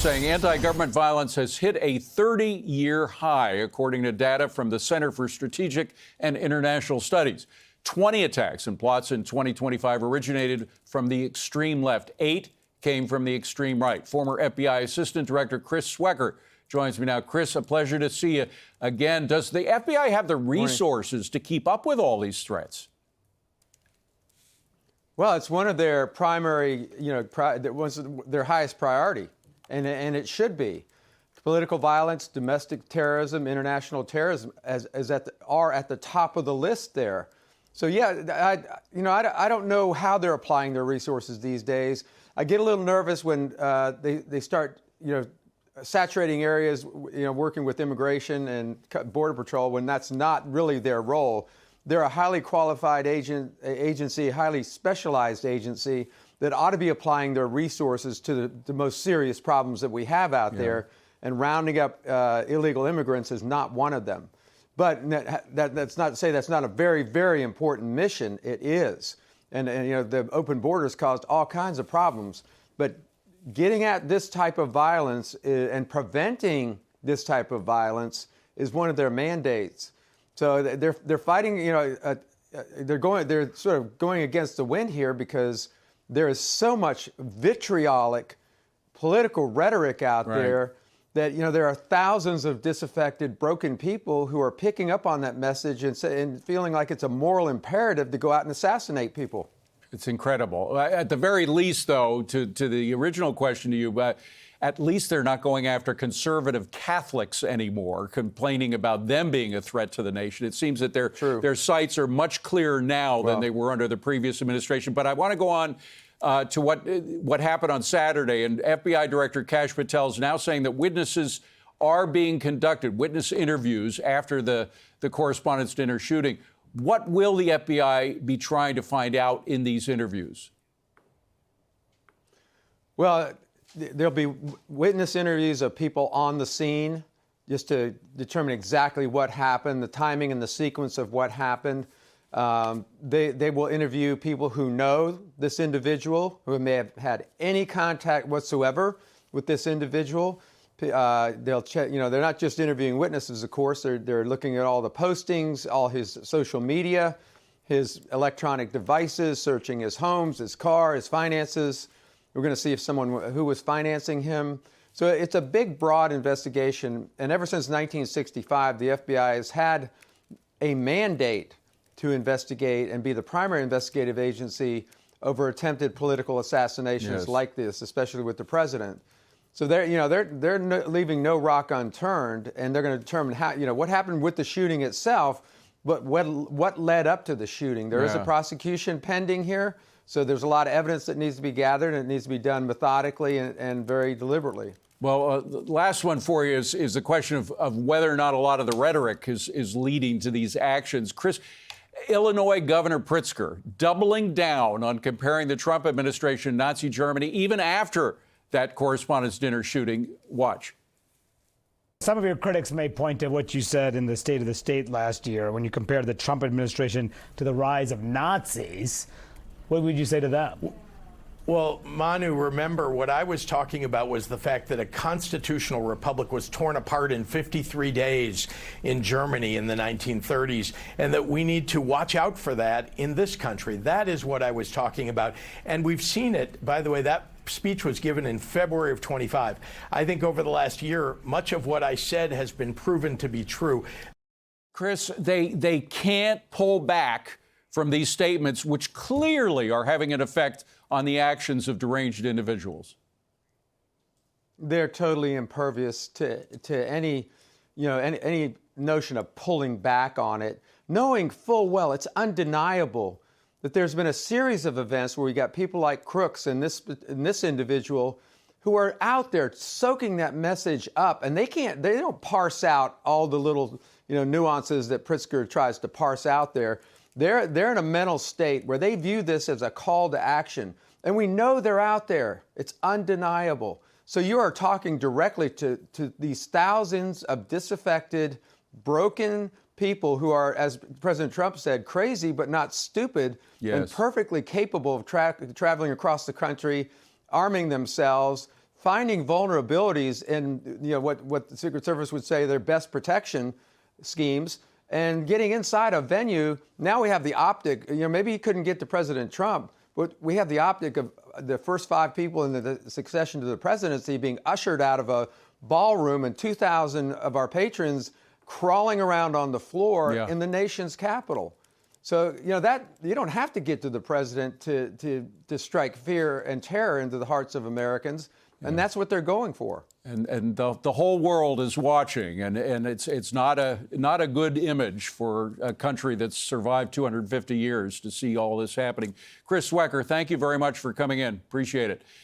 Saying anti-government violence has hit a 30-year high, according to data from the Center for Strategic and International Studies. 20 attacks and plots in 2025 originated from the extreme left. 8 came from the extreme right. Former FBI Assistant Director Chris Swecker joins me now. Chris, a pleasure to see you again. Does the FBI have the resources to keep up with all these threats? Well, it's one of their primary, that was their highest priority. And it should be. Political violence, domestic terrorism, international terrorism are at the top of the list there. So, yeah, I don't know how they're applying their resources these days. I get a little nervous when they start, saturating areas, working with immigration and Border Patrol when that's not really their role. They're a highly qualified agency, highly specialized agency that ought to be applying their resources to the most serious problems that we have out there, and rounding up illegal immigrants is not one of them. But that's not to say that's not a very, very important mission. It is. And the open borders caused all kinds of problems. But getting at this type of violence and preventing this type of violence is one of their mandates. So they're fighting, they're sort of going against the wind here because there is so much vitriolic political rhetoric out there that, there are thousands of disaffected, broken people who are picking up on that message and feeling like it's a moral imperative to go out and assassinate people. It's incredible. At the very least, though, to the original question to you, at least they're not going after conservative Catholics anymore, complaining about them being a threat to the nation. It seems that their sights are much clearer now than they were under the previous administration. But I want to go on to what happened on Saturday. And FBI Director Kash Patel is now saying that witnesses are being conducted, witness interviews after the Correspondents' Dinner shooting. What will the FBI be trying to find out in these interviews? Well, there'll be witness interviews of people on the scene just to determine exactly what happened, the timing and the sequence of what happened. They will interview people who know this individual, who may have had any contact whatsoever with this individual. They'll check, they're not just interviewing witnesses, of course. They're looking at all the postings, all his social media, his electronic devices, searching his homes, his car, his finances. We're going to see if someone who was financing him. So it's a big, broad investigation. And ever since 1965, the FBI has had a mandate to investigate and be the primary investigative agency over attempted political assassinations like this, especially with the president. So they're leaving no rock unturned, and they're going to determine how, what happened with the shooting itself, but what led up to the shooting. There is a prosecution pending here. So there's a lot of evidence that needs to be gathered, and it needs to be done methodically and very deliberately. Well, the last one for you is the question of whether or not a lot of the rhetoric is leading to these actions. Chris, Illinois Governor Pritzker doubling down on comparing the Trump administration to Nazi Germany even after that Correspondents' Dinner shooting. Watch. Some of your critics may point to what you said in the State of the State last year when you compared the Trump administration to the rise of Nazis. What would you say to that? Well, Manu, remember what I was talking about was the fact that a constitutional republic was torn apart in 53 days in Germany in the 1930s, and that we need to watch out for that in this country. That is what I was talking about. And we've seen it, by the way, that speech was given in February of 25. I think over the last year, much of what I said has been proven to be true. Chris, they can't pull back from these statements, which clearly are having an effect on the actions of deranged individuals. They're totally impervious to any notion of pulling back on it, knowing full well it's undeniable that there's been a series of events where we got people like Crooks and this individual who are out there soaking that message up, and they don't parse out all the little nuances that Pritzker tries to parse out there. They're in a mental state where they view this as a call to action. And we know they're out there. It's undeniable. So you are talking directly to these thousands of disaffected, broken people who are, as President Trump said, crazy but not stupid, and perfectly capable of traveling across the country, arming themselves, finding vulnerabilities in what the Secret Service would say their best protection schemes and getting inside a venue. Now we have the optic. Maybe he couldn't get to President Trump, but we have the optic of the first 5 people in the succession to the presidency being ushered out of a ballroom and 2,000 of our patrons crawling around on the floor in the nation's capital. So, that you don't have to get to the president to strike fear and terror into the hearts of Americans. And that's what they're going for. And the whole world is watching, and it's not a good image for a country that's survived 250 years to see all this happening. Chris Swecker, thank you very much for coming in. Appreciate it.